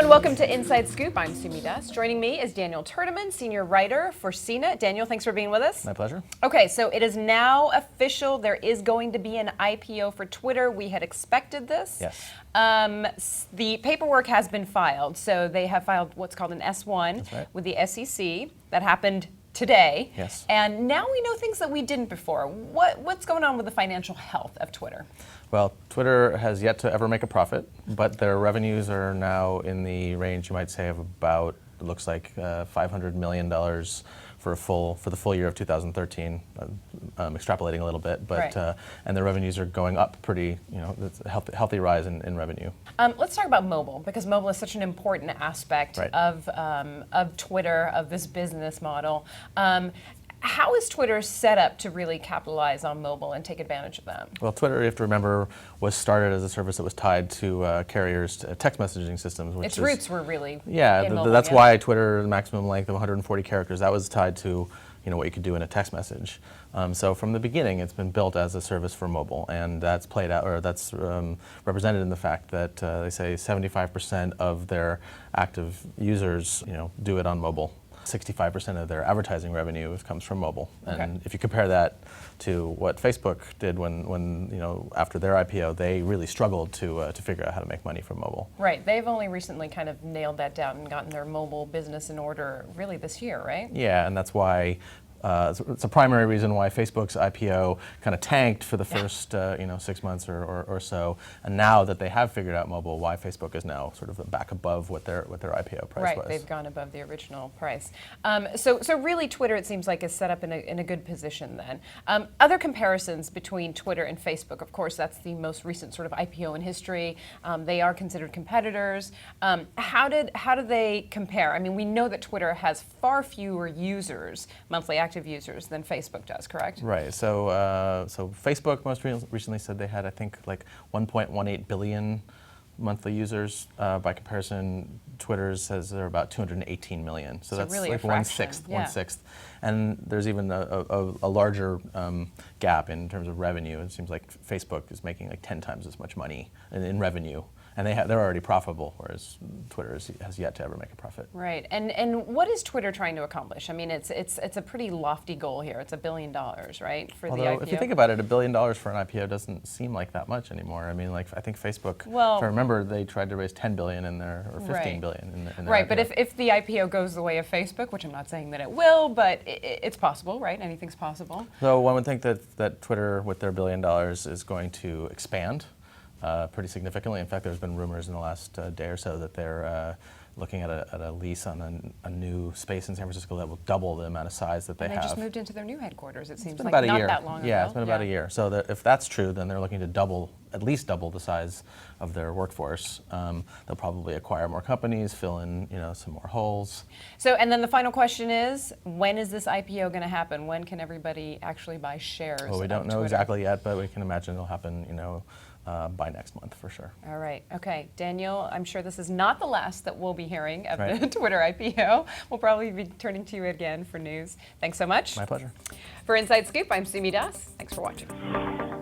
and welcome to Inside Scoop. I'm Sumi. Joining me is Daniel Terdiman, senior writer for CNET. Daniel, thanks for being with us. My pleasure. Okay, so it is now official. There is going to be an IPO for Twitter. We had expected this. Yes. The paperwork has been filed. So they have filed what's called an S1 That's right. with the SEC. That happened today. Yes. And now we know things that we didn't before. What's going on with the financial health of Twitter? Well, Twitter has yet to ever make a profit, but their revenues are now in the range, you might say, of about, it looks like $500 million for the full year of 2013. Extrapolating a little bit, but right. And their revenues are going up pretty, it's a healthy rise in revenue. Let's talk about mobile, because mobile is such an important aspect right. of Twitter, of this business model. How is Twitter set up to really capitalize on mobile and take advantage of that? Well, Twitter, you have to remember, was started as a service that was tied to carriers' text messaging systems. Its roots were really that's why Twitter, the maximum length of 140 characters, that was tied to what you could do in a text message. So from the beginning, it's been built as a service for mobile, and that's played out, or that's represented in the fact that they say 75% of their active users, do it on mobile. 65% of their advertising revenue comes from mobile, and if you compare that to what Facebook did when after their IPO, they really struggled to figure out how to make money from mobile. Right, they've only recently kind of nailed that down and gotten their mobile business in order really this year, right? Yeah, and that's why it's a primary reason why Facebook's IPO kind of tanked for the first 6 months or so, and now that they have figured out mobile, why Facebook is now sort of back above what their IPO price was. Right, they've gone above the original price. So really Twitter, it seems like, is set up in a good position then. Other comparisons between Twitter and Facebook, of course, that's the most recent sort of IPO in history. They are considered competitors. How do they compare? I mean, we know that Twitter has far fewer users, monthly active users, than Facebook does, correct? Right. So Facebook most recently said they had, I think, like 1.18 billion monthly users. By comparison, Twitter says they're about 218 million. So that's really like a fraction. one sixth. And there's even a larger gap in terms of revenue. It seems like Facebook is making like 10 times as much money in revenue. And they're already profitable, whereas Twitter has yet to ever make a profit. Right, and what is Twitter trying to accomplish? I mean, it's a pretty lofty goal here. It's $1 billion, right, for the IPO? If you think about it, $1 billion for an IPO doesn't seem like that much anymore. I mean, like I think Facebook. Well, if I remember, they tried to raise $10 billion in their, or $15 billion in their right, IPO. but if the IPO goes the way of Facebook, which I'm not saying that it will, but it's possible, right? Anything's possible. So one would think that Twitter, with their $1 billion, is going to expand pretty significantly. In fact, there's been rumors in the last day or so that they're looking at a lease on a new space in San Francisco that will double the amount of size that they have. They just moved into their new headquarters, it seems like about not a year. That long ago. Yeah, it's been about a year. So if that's true, then they're looking to at least double the size of their workforce. They'll probably acquire more companies, fill in some more holes. So, and then the final question is, when is this IPO going to happen? When can everybody actually buy shares? Well, we don't know exactly yet, but we can imagine it'll happen, by next month for sure. All right. Okay. Daniel, I'm sure this is not the last that we'll be hearing of the Twitter IPO. We'll probably be turning to you again for news. Thanks so much. My pleasure. For Inside Scoop, I'm Sumi Das. Thanks for watching.